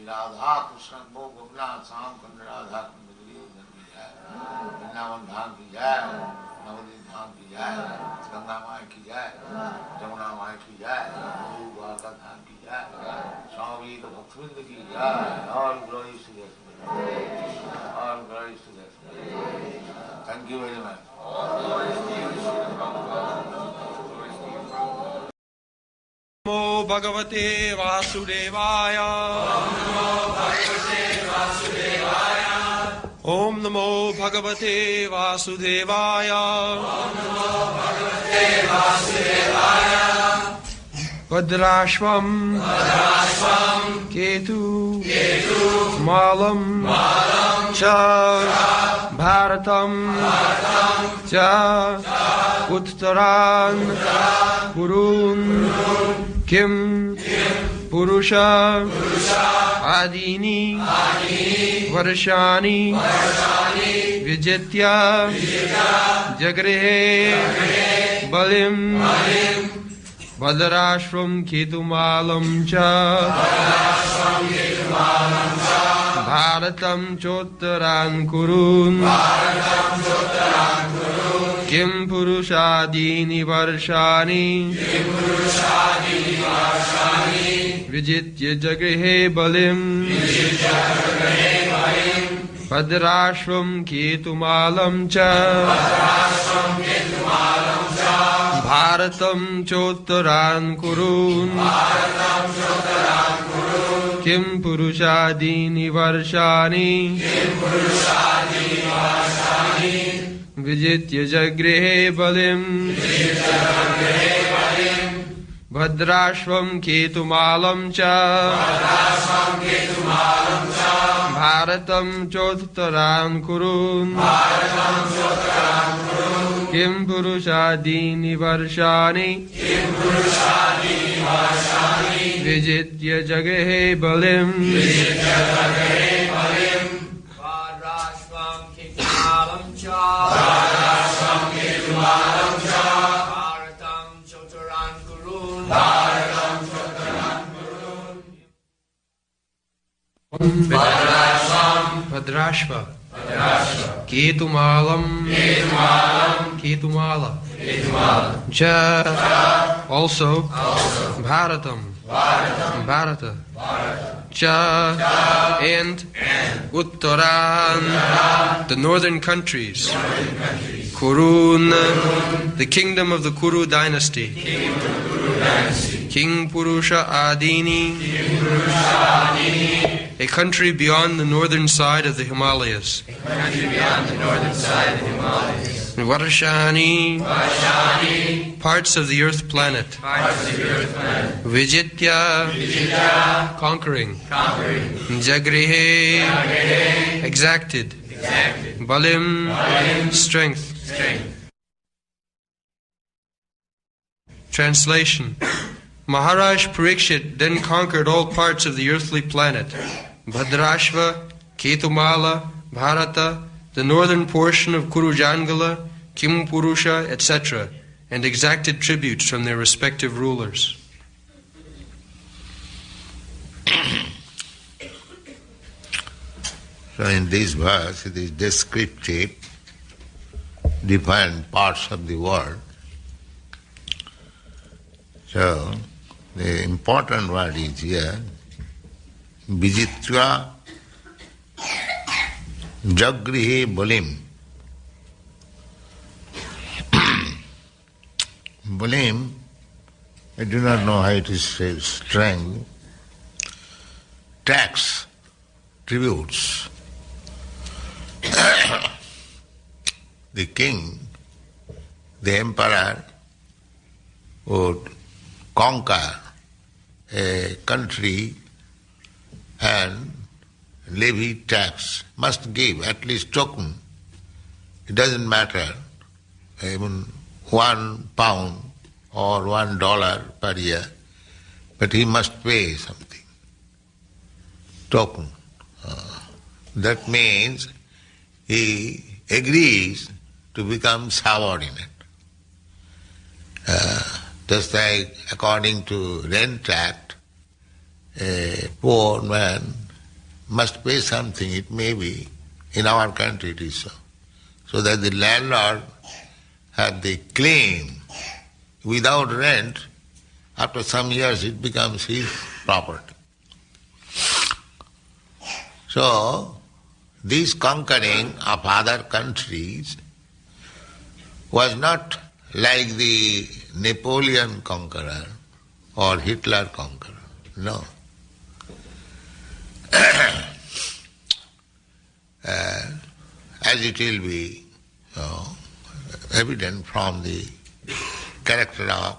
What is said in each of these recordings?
Radha Krishna Bho Gopinath Sam Kund Radha Kund Vrindavan Dham ki jai, Navadvip Dham ki jai, Ganga Mai ki jai, Jamuna Mai ki jai, Guru Dwarka Dham ki jai, Swami Bhaktivinoda ki jai, all glories to the all glories to the Thank you very much. Namo Bhagavate Vasudevaya. Om Namo Bhagavate Vasudevaya. Vadrashvam Ketu Malam Cha Bharatam Cha Uttaran Kurun Kim Purusha Adini Varshani Vijitya Jagrehe Balim Vadarashvam Ketumalam Cha Bharatam Chottaran Kurun Kim Purushadini Varshani Vijitya Jagrehe Balim Vadrashvam Ketumalam Cha Bharatam Chottaran Kurun Kim Purushadini Varshani Vijitya Jagrehe Balim Bhadrashvam Ketumalam Cha Bharatam Chottaran Kurun Kim Purushadini Varshani Vijitya Jagrehe Balim Bhadrashvam Ketumalam Cha Bharatam Chottaran Kurun Bhadrashva Ketumalam Ketumala Ja also Bharatam Bharata Cha and Uttaran the northern countries Kurun the kingdom of the Kuru dynasty King Purusha Adini a country beyond the northern side of the Himalayas Varshani parts of the earth planet Vijitya conquering Jagrihe exacted Balim strength. Translation Maharaj Parikshit then conquered all parts of the earthly planet Bhadrashva, Ketumala, Bharata, the northern portion of Kurujangala, Kim Purusha, etc., and exacted tributes from their respective rulers. So in this verse, it is descriptive, different parts of the world. So the important word is here, Vijitya Jagrihe Balim. Balim, I do not know how it is said, strength, tax, tributes. The king, the emperor would conquer a country and levy tax, must give at least token. It doesn't matter, even £1 or $1 per year, but he must pay something. Token. That means he agrees to become subordinate. Just like according to Rent Act, a poor man must pay something, it may be, in our country it is so, so that the landlord have the claim. Without rent, after some years it becomes his property. So, this conquering of other countries was not like the Napoleon conqueror or Hitler conqueror. No. As it will be evident from the character of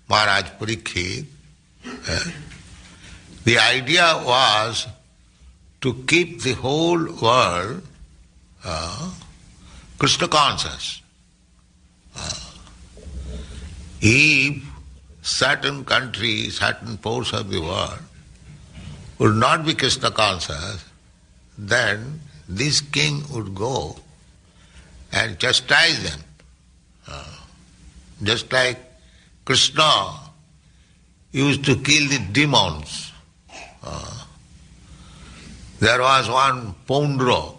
Maharaj Parikshit, the idea was to keep the whole world Krishna conscious. If certain countries, certain parts of the world would not be Krishna conscious, then this king would go and chastise them. Just like Krishna used to kill the demons. There was one Pondro,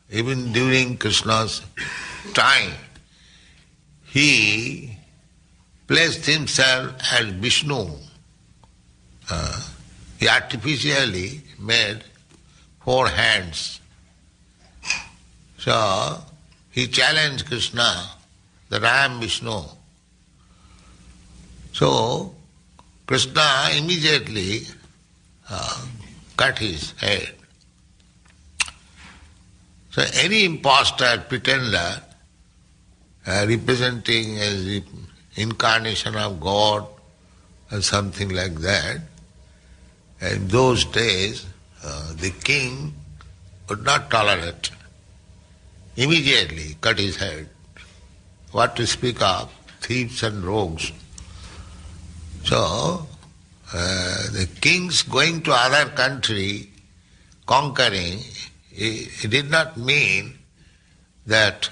even during Krishna's time, he placed himself as Vishnu. He artificially made 4 hands. So he challenged Krishna that I am Vishnu. So Krishna immediately cut his head. So any impostor, pretender, representing as the incarnation of God or something like that, in those days the king would not tolerate. Immediately cut his head. What to speak of thieves and rogues. So the kings going to other country, conquering, it did not mean that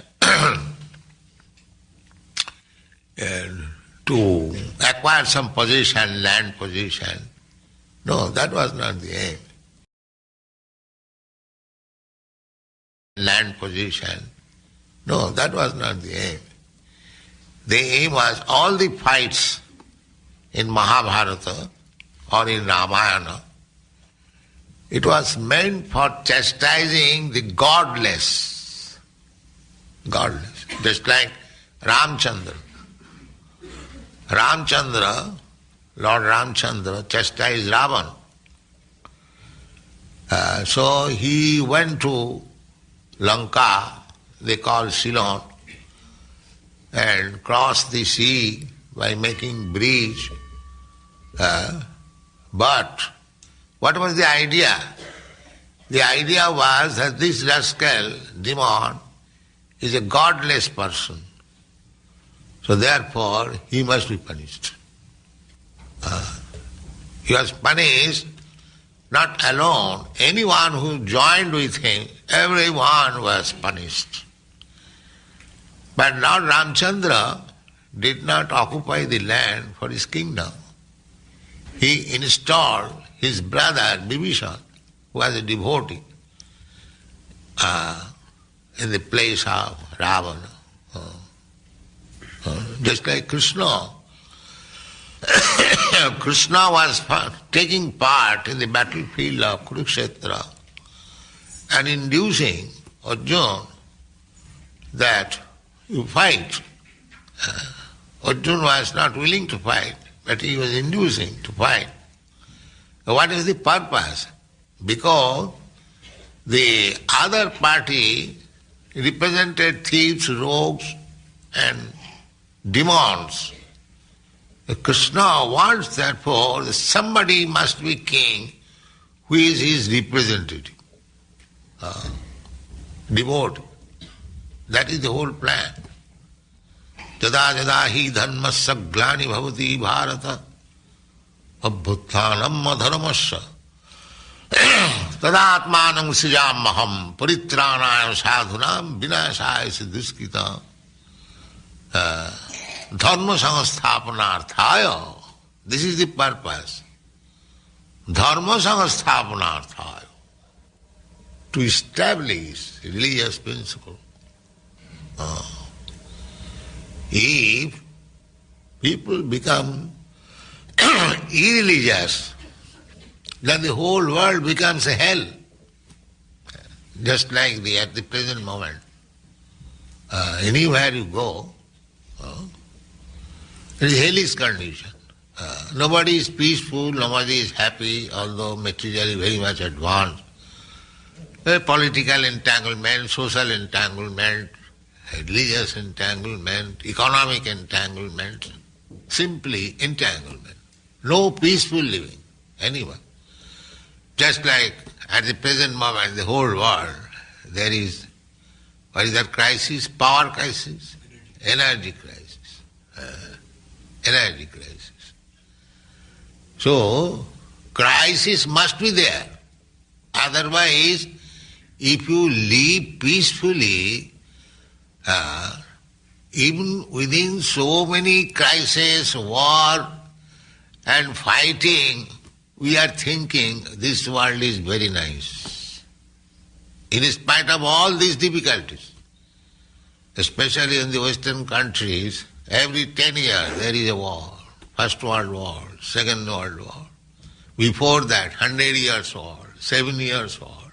to acquire some position, land position. No, that was not the aim. Land position. No, that was not the aim. The aim was all the fights in Mahabharata or in Ramayana, it was meant for chastising the godless. Godless. Just like Ramchandra. Lord Ramchandra chastised Ravan. So he went to Lanka, they call Ceylon, and crossed the sea by making bridge. But what was the idea? The idea was that this rascal, demon, is a godless person. So therefore, he must be punished. He was punished not alone. Anyone who joined with him, everyone was punished. But Lord Ramchandra did not occupy the land for his kingdom. He installed his brother Vibhishan, who was a devotee, in the place of Ravana. Just like Krishna. Krishna was taking part in the battlefield of Kurukshetra and inducing Arjuna that you fight. Arjuna was not willing to fight, but he was inducing to fight. What is the purpose? Because the other party represented thieves, rogues and demons. Krishna wants therefore that somebody must be king who is his representative, devotee. That is the whole plan. Jada jada hi dharmasya glani bhavati bharata abhuttanam adharmasya tadatmanam srijamaham paritranayam sadhunam vinasaya siddhiskita dharma samsthapanarthaya. This is the purpose. Dharma samsthapanarthaya. To establish religious principle. If people become irreligious, then the whole world becomes a hell. Just like at the present moment. Anywhere you go, it is hellish condition. Nobody is peaceful, nobody is happy, although materially very much advanced. Political entanglement, social entanglement, religious entanglement, economic entanglement, simply entanglement. No peaceful living, anyone. Just like at the present moment, the whole world, there is, what is that crisis? Power crisis? Energy crisis. Energy crisis. So, crisis must be there. Otherwise, if you live peacefully, even within so many crises, war and fighting, we are thinking this world is very nice. In spite of all these difficulties, especially in the Western countries, every 10 years there is a war. First World War, Second World War. Before that, 100 years war, 7 years war,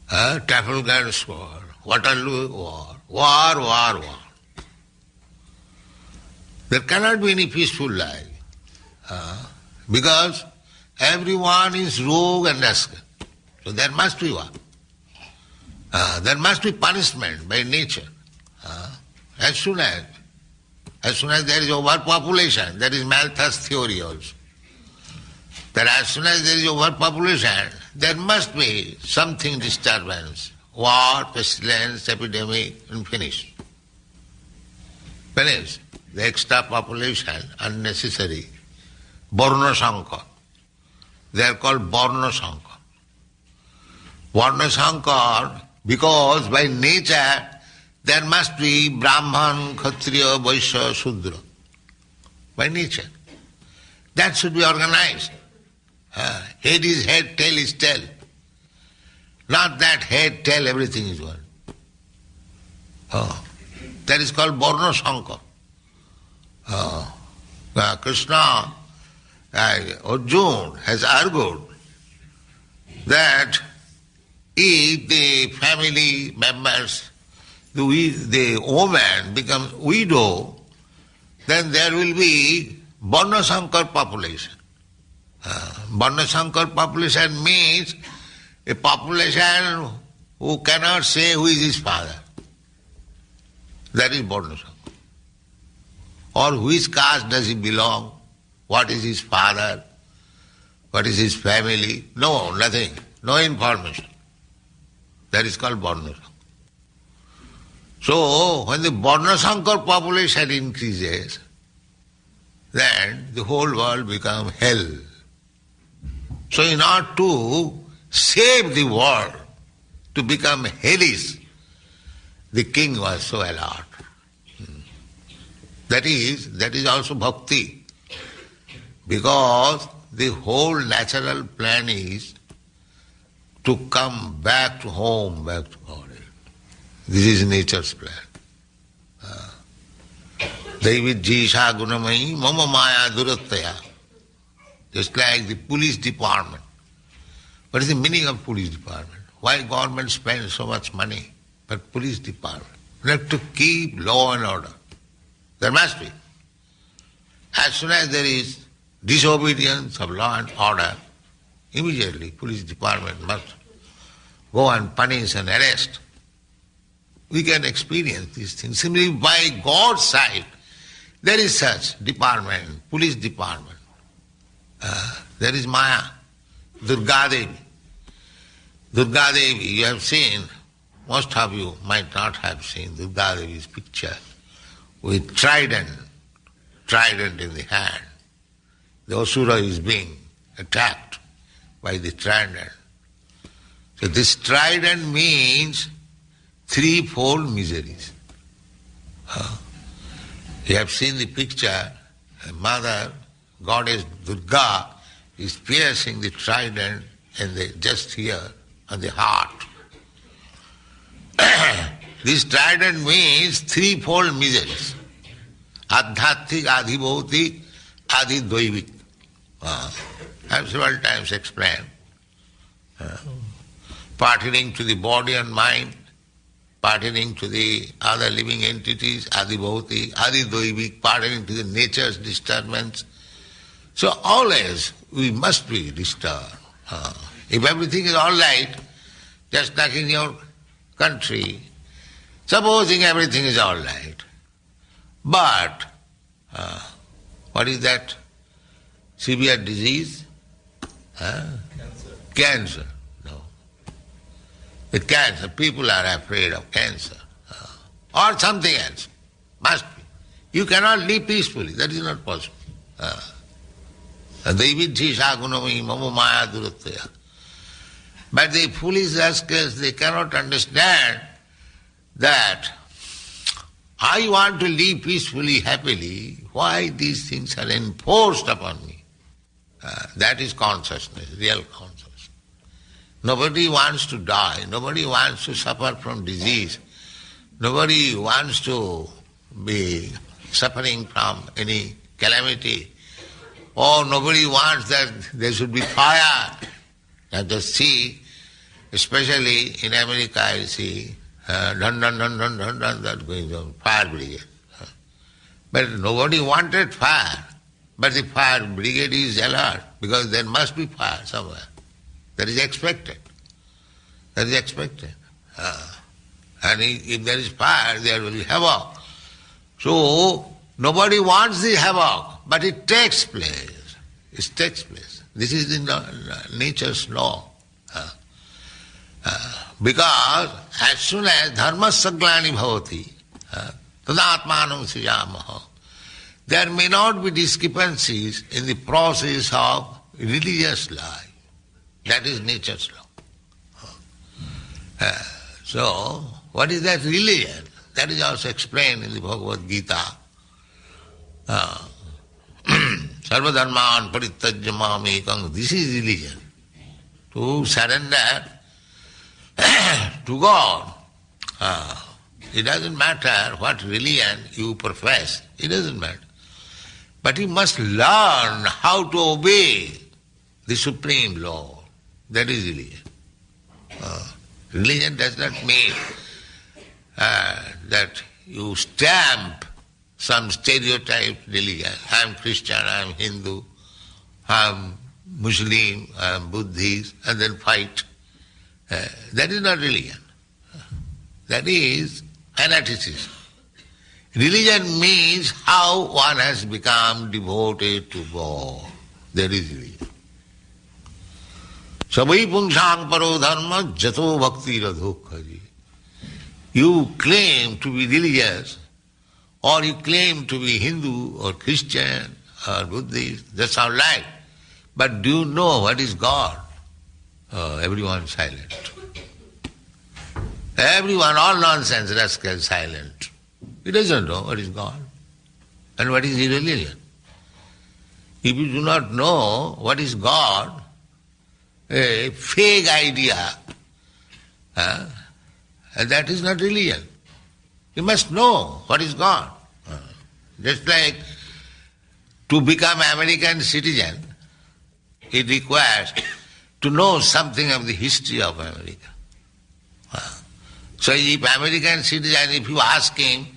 Trafalgar War, Waterloo War, war. There cannot be any peaceful life because everyone is rogue and rascal. So there must be war. There must be punishment by nature. As soon as there is overpopulation, there is Malthus theory also. That as soon as there is overpopulation, there must be something disturbance. War, pestilence, epidemic, and finish. Finish. The extra population, unnecessary. Varna Sankar. They are called Varna Sankar. Varna Sankar, because by nature there must be Brahman, Kshatriya, Vaishya, Shudra. By nature. That should be organized. Head is head, tail is tail. Not that head, tail, everything is one. That is called Varna Sankar. Krishna, Arjuna has argued that if the family members, the woman becomes widow, then there will be Varna Sankar population. Varna Sankar population means a population who cannot say who is his father. That is Varna Sankar. Or which caste does he belong? What is his father? What is his family? No, nothing. No information. That is called Varna Sankar. So, when the Varna Sankar population increases, then the whole world becomes hell. So, in order to save the world, to become hellish, the king was so alert. That is also bhakti. Because the whole natural plan is to come back to home, back to God. This is nature's plan. Devi Jisha Gunamai Mama Maya Durattaya. Just like the police department. What is the meaning of police department? Why government spends so much money? But police department. We have to keep law and order. There must be. As soon as there is disobedience of law and order, immediately police department must go and punish and arrest. We can experience these things. Simply by God's side, there is such department, police department. There is Maya, Durga Devi. Durga Devi, you have seen, most of you might not have seen Durga Devi's picture. with trident in the hand. The Asura is being attacked by the trident. So this trident means threefold miseries. You have seen the picture, a mother, goddess Durga, is piercing the trident just here on the heart. This trident means threefold miseries. Adhyatik, adhibhautik, adhidvaivik. I have several times explained. Pertaining to the body and mind, pertaining to the other living entities, adhibhautik, adhidvaivik, pertaining to the nature's disturbance. So always we must be disturbed. If everything is all right, just like in your country, supposing everything is all right, but what is that severe disease? Cancer. No. With cancer, people are afraid of cancer. Or something else. Must be. You cannot live peacefully. That is not possible. But the foolish rascals, they cannot understand that I want to live peacefully, happily. Why these things are enforced upon me? That is consciousness, real consciousness. Nobody wants to die. Nobody wants to suffer from disease. Nobody wants to be suffering from any calamity. Or nobody wants that there should be fire. Now just see, especially in America, I see, dun, that going on, fire brigade. But nobody wanted fire. But the fire brigade is alert, because there must be fire somewhere. That is expected. That is expected. And if there is fire, there will be havoc. So, nobody wants the havoc, but it takes place. It takes place. This is the nature's law. Because as soon as dharma saglani bhavati, tadatmanam srijamaha, there may not be discrepancies in the process of religious life. That is nature's law. So, what is that religion? That is also explained in the Bhagavad Gita. Sarvadharman parityajya mamekam. This is religion. To surrender to God. It doesn't matter what religion you profess. It doesn't matter. But you must learn how to obey the Supreme Law. That is religion. Religion does not mean that you stamp some stereotyped religion. I am Christian, I am Hindu, I am Muslim, I am Buddhist, and then fight. That is not religion. That is fanaticism. Religion means how one has become devoted to God. That is religion. Sabai pungsang paro dharma jato bhakti radhokhaji. You claim to be religious, or you claim to be Hindu or Christian or Buddhist, that's all right. But do you know what is God? Everyone is silent. Everyone, all nonsense, rascal, silent. He doesn't know what is God and what is his religion. If you do not know what is God, a fake idea, that is not religion. You must know what is God. Just like to become American citizen, it requires to know something of the history of America. So if American citizen, if you ask him,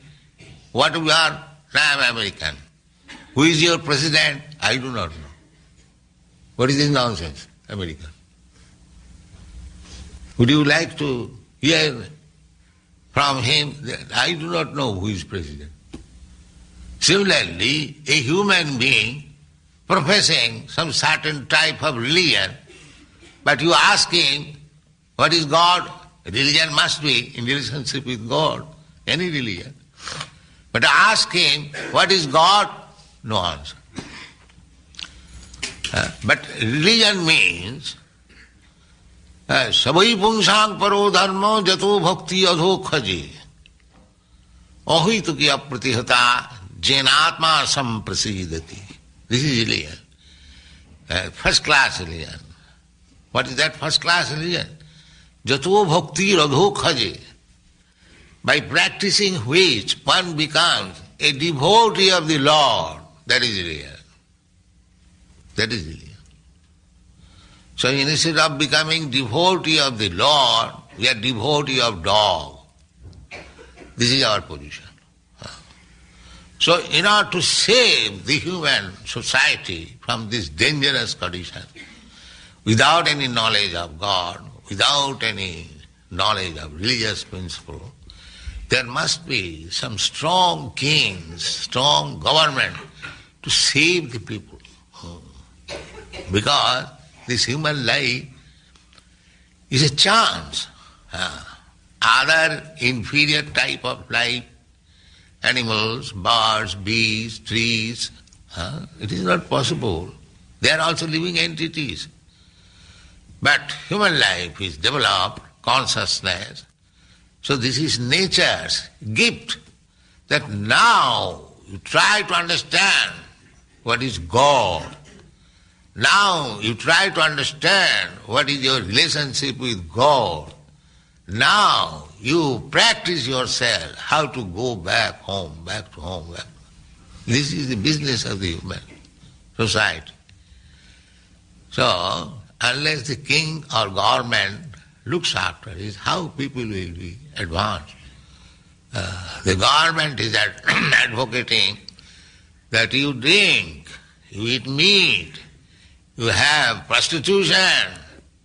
what you are? I am American. Who is your president? I do not know. What is this nonsense, America? Would you like to hear from him that I do not know who is president? Similarly, a human being professing some certain type of religion, but you ask him, what is God? Religion must be in relationship with God, any religion. But ask him, what is God? No answer. But religion means Savai pungsang paro dharma jato bhakti adho khaji ahito kiya pratihata jenatma samprasidati. This is religion. First class religion. What is that first class religion? Jato bhakti adho khaji. By practicing which one becomes a devotee of the Lord. That is religion. That is religion. So instead of becoming devotee of the Lord, we are devotee of dog. This is our position. So in order to save the human society from this dangerous condition, without any knowledge of God, without any knowledge of religious principle, there must be some strong kings, strong government to save the people. Because this human life is a chance. Other inferior type of life, animals, birds, bees, trees, it is not possible. They are also living entities. But human life is developed, consciousness. So this is nature's gift, that now you try to understand what is God. Now you try to understand what is your relationship with God. Now you practice yourself how to go back home, back to home. Back. This is the business of the human society. So unless the king or government looks after it, how people will be advanced. The government is advocating that you drink, you eat meat, you have prostitution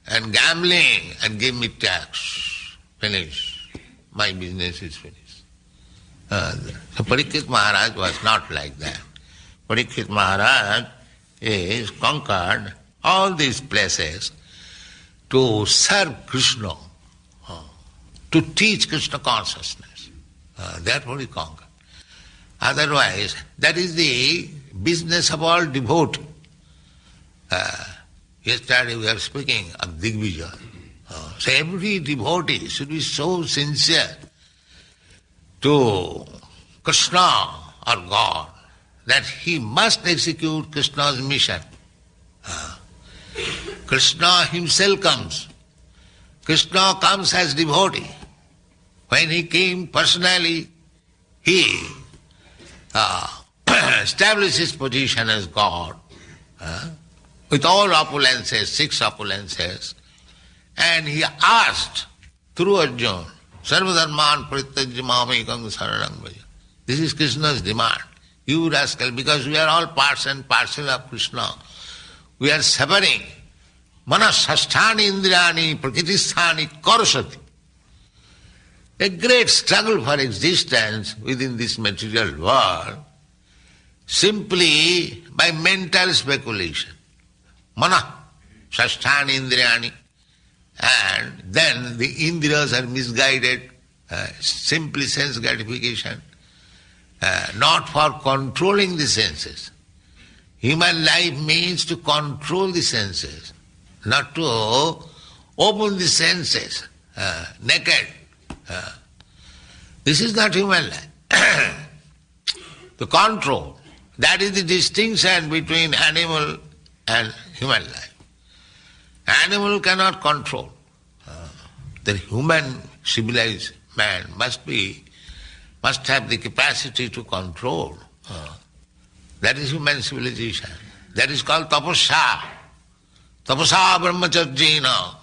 and gambling and give me tax. Finish. My business is finished. So Parikshit Maharaj was not like that. Parikshit Maharaj is conquered all these places to serve Krishna, to teach Krishna consciousness. Therefore he conquered. Otherwise, that is the business of all devotees. Yesterday we were speaking of Digvijaya. So every devotee should be so sincere to Krishna or God that he must execute Krishna's mission. Krishna himself comes. Krishna comes as devotee. When he came personally, he established his position as God with all opulences, 6 opulences, and he asked through Arjuna, Sarvadharman Parityajya Mamekam Saranam Bhaja. This is Krishna's demand. You rascal, because we are all parts and parcel of Krishna, we are suffering. Manasasthani indriyani prakritisthani karusati. A great struggle for existence within this material world, simply by mental speculation. Mana, sasthani indriyani. And then the indriyas are misguided, simply sense gratification, not for controlling the senses. Human life means to control the senses, not to open the senses, naked. This is not human life. The control, that is the distinction between animal and human life. Animal cannot control. The human civilized man must have the capacity to control. That is human civilization. That is called tapasya. Tapasya brahmacharjina.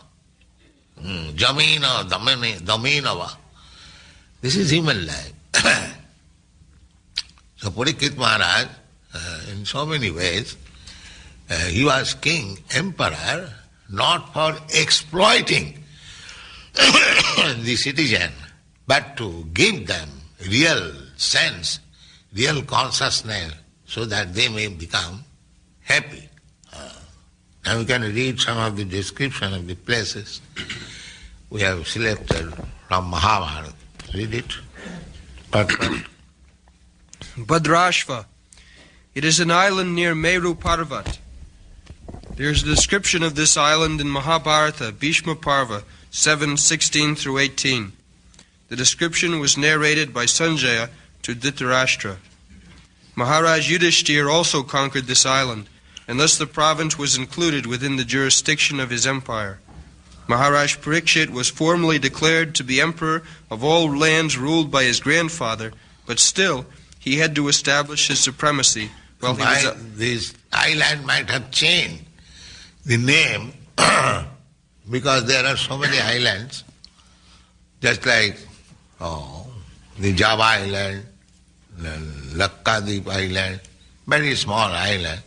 Jamina, daminava. This is human life. So Parikshit Maharaj, in so many ways, he was king, emperor, not for exploiting the citizen, but to give them real sense, real consciousness, so that they may become happy. Now we can read some of the description of the places we have selected from Mahabharata. Read it. Bhadrashva. It is an island near Meru Parvat. There is a description of this island in Mahabharata, Bhishma Parva, 7:16 through 18. The description was narrated by Sanjaya to Dhritarashtra. Maharaj Yudhishthir also conquered this island, and thus the province was included within the jurisdiction of his empire. Maharaj Parikshit was formally declared to be emperor of all lands ruled by his grandfather, but still he had to establish his supremacy while he was... This island might have changed the name because there are so many islands, just like the Java Island, the Lakkadweep Island, very small island.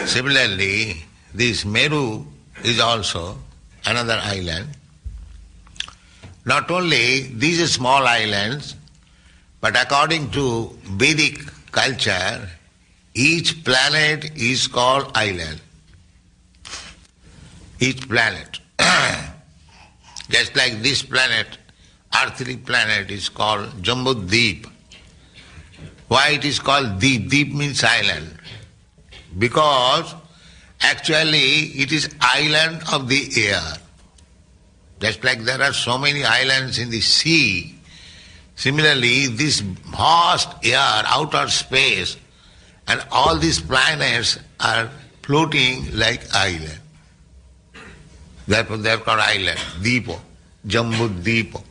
Similarly, this Meru is also another island. Not only these small islands, but according to Vedic culture, each planet is called island. Each planet. Just like this planet, earthly planet is called Jambudweep. Why it is called Deep? Deep means island. Because actually it is island of the air. Just like there are so many islands in the sea, similarly this vast air, outer space, and all these planets are floating like island. Therefore they are called island, Deepo, Jambudweepo.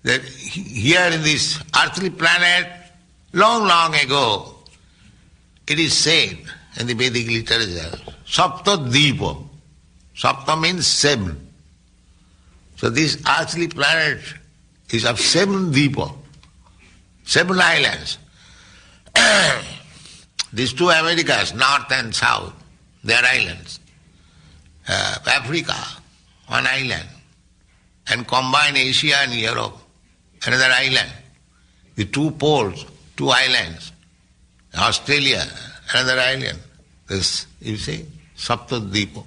Here in this earthly planet, long, long ago, it is said in the Vedic literature, Sapta Deepo. Sapta means seven. So this earthly planet is of seven Deepo, seven islands. These two Americas, North and South, they are islands. Africa, one island. And combine Asia and Europe, another island. The two poles, two islands. Australia, another island. This, you see, Saptadvipa.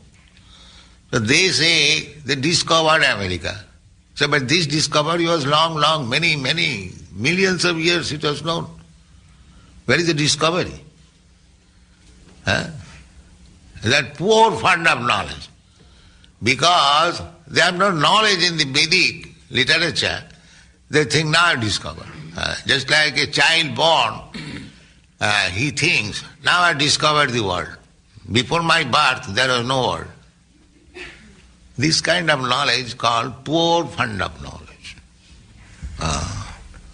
So they say they discovered America. So, but this discovery was long, many millions of years it was known. Where is the discovery? That poor fund of knowledge. Because they have no knowledge in the Vedic literature, they think now I discovered. Just like a child born, he thinks, now I discovered the world. Before my birth, there was no world. This kind of knowledge called poor fund of knowledge.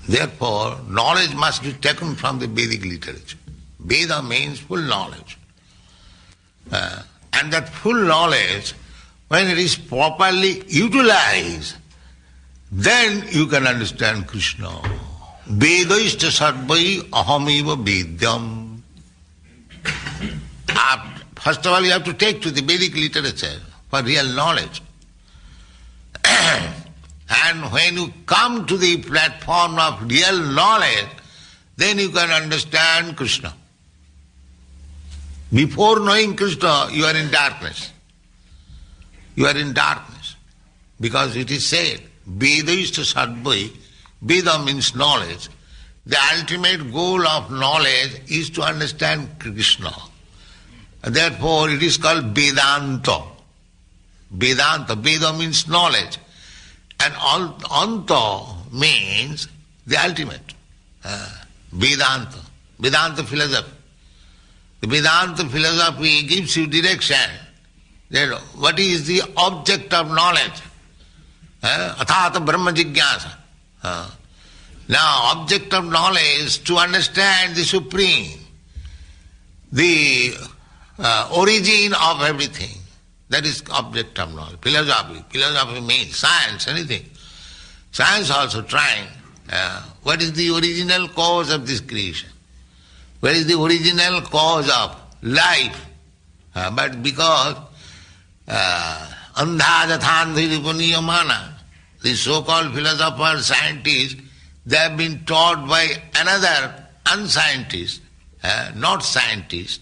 Therefore, knowledge must be taken from the Vedic literature. Veda means full knowledge. And that full knowledge, when it is properly utilized, then you can understand Krishna. Vedaishta sarvai ahamiva vedyam. First of all, you have to take to the Vedic literature for real knowledge. And when you come to the platform of real knowledge, then you can understand Krishna. Before knowing Krishna, you are in darkness. You are in darkness. Because it is said, Vedaishta sadvai, Veda means knowledge. The ultimate goal of knowledge is to understand Krishna. And therefore it is called Vedanta. Vedanta, Veda means knowledge. And Anta means the ultimate. Vedanta, Vedanta philosophy. The Vedanta philosophy gives you direction. That what is the object of knowledge? Athata Brahma Jigyasa. Now, object of knowledge to understand the Supreme, the origin of everything. That is object of knowledge. Philosophy. Philosophy means science, anything. Science also trying. What is the original cause of this creation? What is the original cause of life? But because andhajathandhiripuniyamana, the so-called philosophers, scientists, they have been taught by another unscientist, not scientist.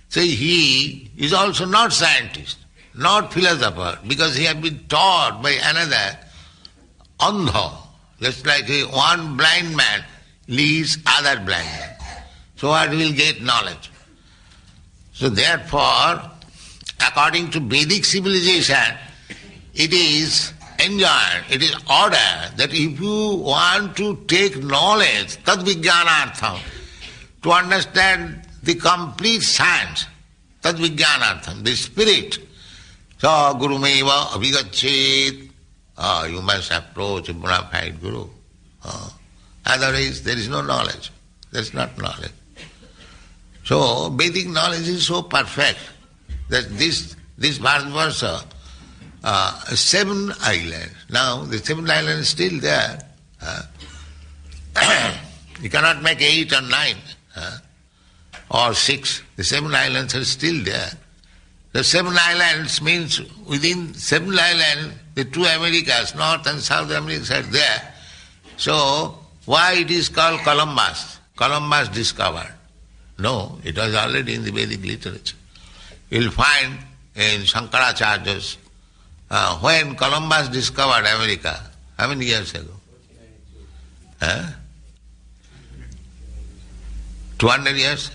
So he is also not scientist, not philosopher, because he has been taught by another andha, Just like one blind man leads other blind man. So what will get knowledge? So therefore, according to Vedic civilization, it is enjoined, it is ordered that if you want to take knowledge, tad vijnanartham, to understand the complete science, tad vijnanartham, the spirit, so gurumeva abhigachet, you must approach a bona fide guru. Otherwise there is no knowledge. There is not knowledge. So Vedic knowledge is so perfect that this Bharatvarsha, 7 islands. Now the 7 islands is still there. You cannot make 8 or 9 or 6. The 7 islands are still there. The 7 islands means within 7 islands, the 2 Americas, North and South America are there. So why it is called Columbus? Columbus discovered. No, it was already in the Vedic literature. You will find in Shankaracharya's, when Columbus discovered America, how many years ago? 200 years?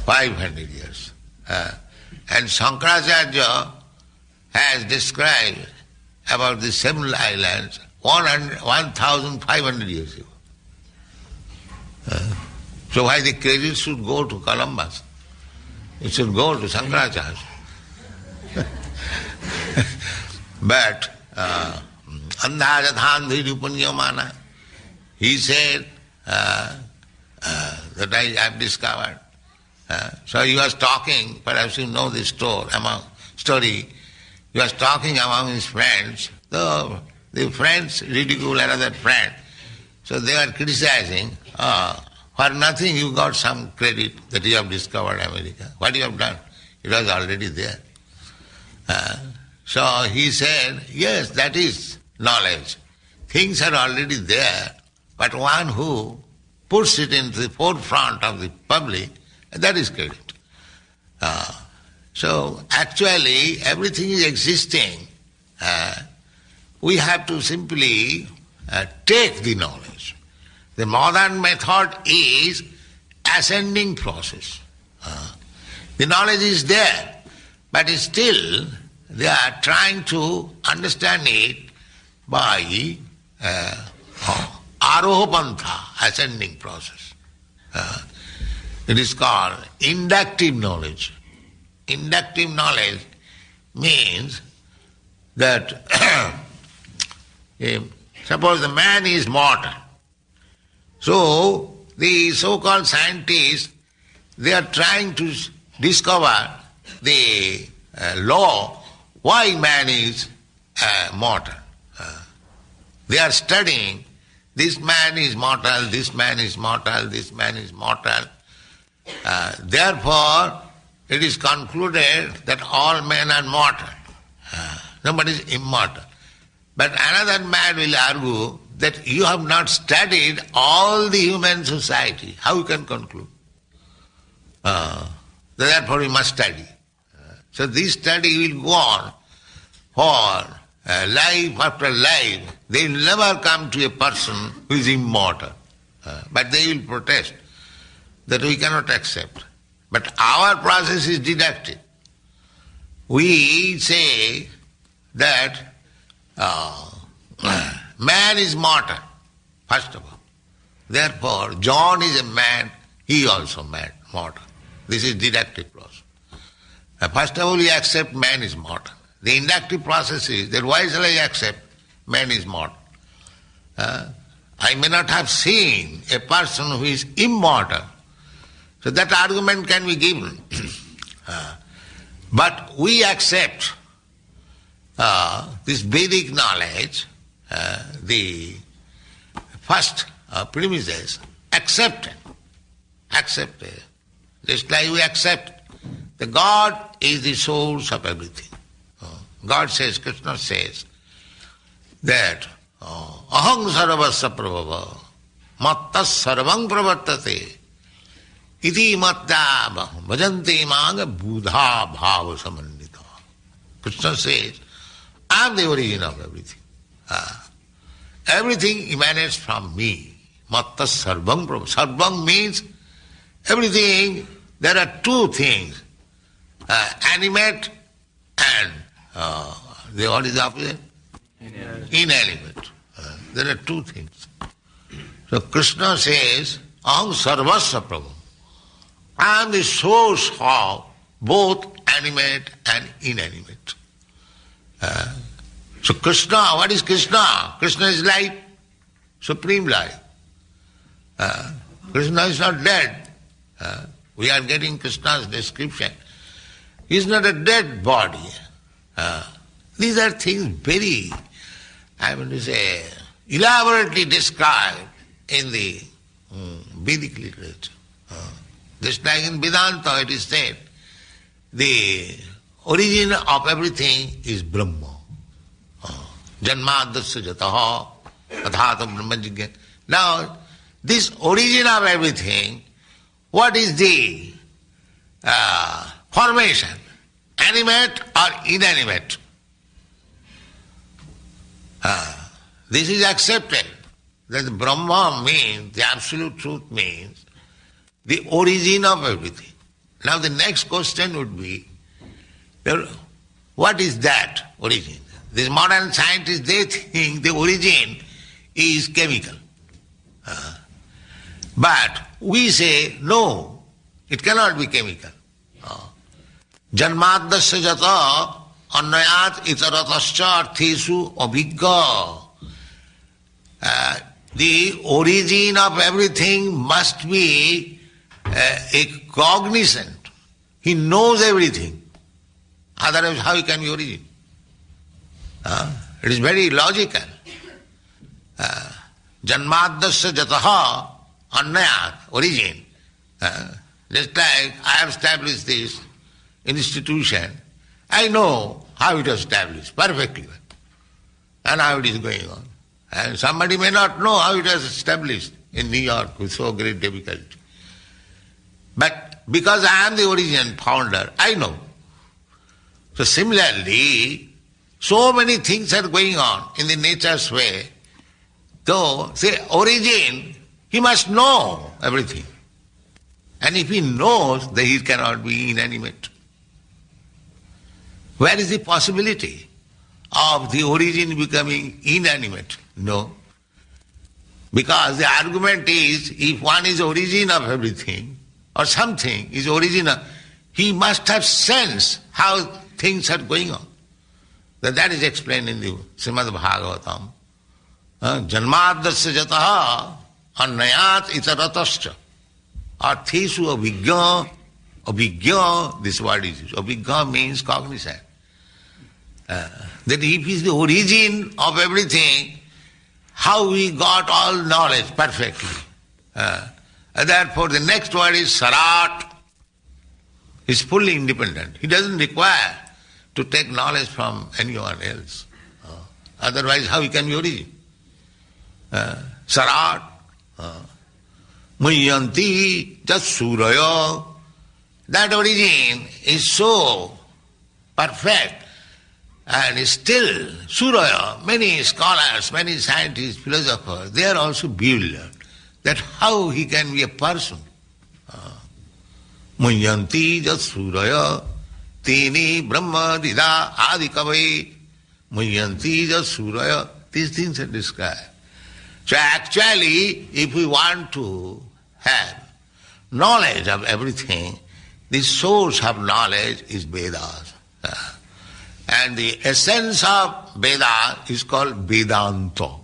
500 years. And Shankaracharya has described about the 7 islands 1,500 years ago. So why the credit should go to Columbus? It should go to Shankaracharya. But Andhajathandhi Rupanyamana, he said that I have discovered. So he was talking, perhaps you know this story, he was talking among his friends. The friends ridicule another friend. So they were criticizing, for nothing you got some credit that you have discovered America. What you have done? It was already there. So he said, yes, that is knowledge. Things are already there, but one who puts it into the forefront of the public, that is credit. So actually everything is existing. We have to simply take the knowledge. The modern method is ascending process. The knowledge is there, but still they are trying to understand it by arohapantha, ascending process. It is called inductive knowledge. Inductive knowledge means that suppose the man is mortal. So the so-called scientists, they are trying to discover the law why man is mortal. They are studying, this man is mortal, this man is mortal, this man is mortal. Therefore, it is concluded that all men are mortal. Nobody is immortal. But another man will argue that you have not studied all the human society. How you can conclude? Therefore you must study. So this study will go on for life after life. They will never come to a person who is immortal. But they will protest that we cannot accept. But our process is deductive. We say that man is mortal, first of all. Therefore, John is a man, he also mortal. This is deductive process. First of all, we accept man is mortal. The inductive process is that why shall I accept man is mortal? I may not have seen a person who is immortal. So that argument can be given. But we accept this Vedic knowledge, the first premises, accepted. Just like we accept that God is the source of everything. God says, Krishna says, that aham sarvasya prabhava mattas sarvam pravartate iti matta bhajanti manga buddha bhava samannita. Krishna says, I am the origin of everything. everything emanates from me. Matta sarvam prabhu. Sarvam means everything. There are two things, animate and what is the opposite? Inanimate. There are two things. So Krishna says, Aham sarvasya prabhu. I am the source of both animate and inanimate. So Krishna, what is Krishna? Krishna is life, supreme life. Krishna is not dead. We are getting Krishna's description. He is not a dead body. These are things very, I want to say, elaborately described in the Vedic literature. Just like in Vedanta it is said, the origin of everything is Brahma. Janmadasya jataha athatam brahma jigyan. Now, this origin of everything, what is the formation? Animate or inanimate? This is accepted. That Brahma means, the absolute truth means, the origin of everything. Now the next question would be, what is that origin? These modern scientists, they think the origin is chemical. But we say, no, it cannot be chemical. Janmadasya jata annayat itaratascha arthesu abhigga. The origin of everything must be a cognizant. He knows everything. Otherwise, how he can be origin? It is very logical. Janmadasya jataha annayat, origin. Just like I have established this institution, I know how it was established perfectly well, and how it is going on. And somebody may not know how it was established in New York with so great difficulty. But because I am the origin founder, I know. So similarly, so many things are going on in the nature's way. So, say, origin, he must know everything. And if he knows, then he cannot be inanimate. Where is the possibility of the origin becoming inanimate? No. Because the argument is, if one is origin of everything, or something is origin of, he must have sense how things are going on. That is explained in the Srimad Bhagavatam. Janmadasya jataha annayat itaratascha. Arthesu abhigya. Abhigya, this word is used. Abhigya means cognizant. That if he is the origin of everything, how we got all knowledge perfectly. Therefore the next word is sarat. He is fully independent. He doesn't require to take knowledge from anyone else. Otherwise how he can be origin? Sarat. Muyanti jat suraya. That origin is so perfect and is still suraya. Many scholars, many scientists, philosophers, they are also bewildered that how he can be a person. Muyanti jat suraya teni brahma dida adikavai. Muyanti jat suraya. These things are described. So actually, if we want to have knowledge of everything, the source of knowledge is Vedas. And the essence of Veda is called Vedanta.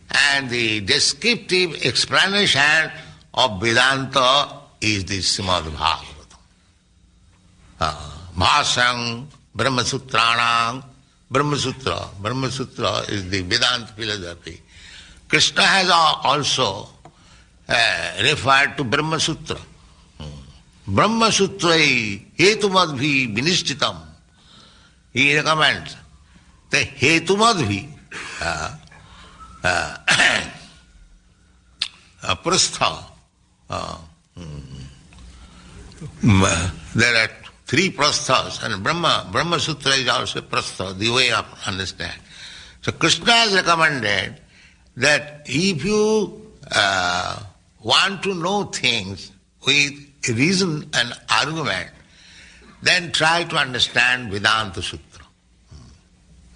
And the descriptive explanation of Vedanta is the Srimad Bhagavatam. Bhasang Brahmasutranam. Brahmasutra is the Vedanta philosophy. Krishna has also referred to Brahmasutra. Brahmasutrai hetumadbhi vinishchitam. He recommends the hetumadbhi prastha. There are three prasthas, and Brahma Sutra is also prastha, the way of understand. So Krishna has recommended that if you want to know things with reason and argument, then try to understand Vedanta Sutra.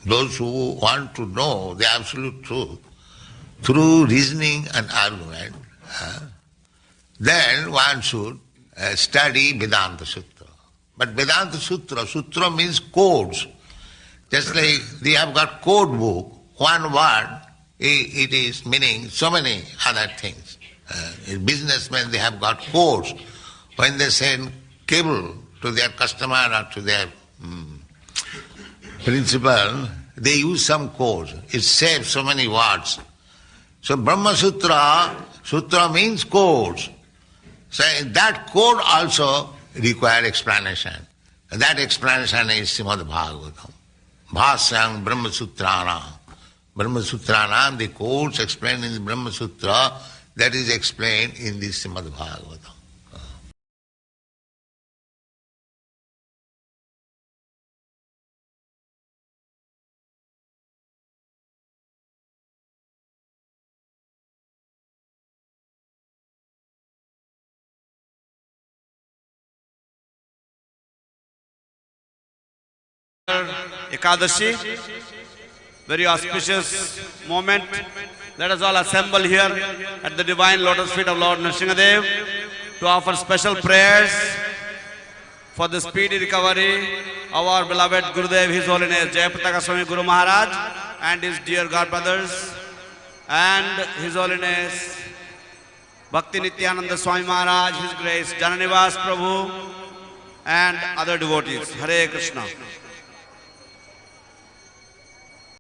Those who want to know the absolute truth through reasoning and argument, then one should study Vedanta Sutra. But Vedanta Sutra, Sutra means codes. Just like they have got code book, one word, it is meaning so many other things. Businessmen, they have got codes. When they send cable to their customer or to their principal, they use some codes. It saves so many words. So Brahma Sutra, Sutra means codes. So that code also requires explanation. And that explanation is Srimad Bhagavatam. Bhasyam Brahma Sutranam. Brahma Sutranam, the codes explained in the Brahma Sutra, that is explained in the Srimad Bhagavatam. Ekadashi, very auspicious moment. Let us all assemble here at the divine lotus feet of Lord Nrsimhadev to offer special prayers for the speedy recovery of our beloved Gurudev, His Holiness Jayapataka Swami Guru Maharaj, and his dear godbrothers, and His Holiness Bhakti Nityananda Swami Maharaj, His Grace Jananivas Prabhu, and other devotees. Hare Krishna.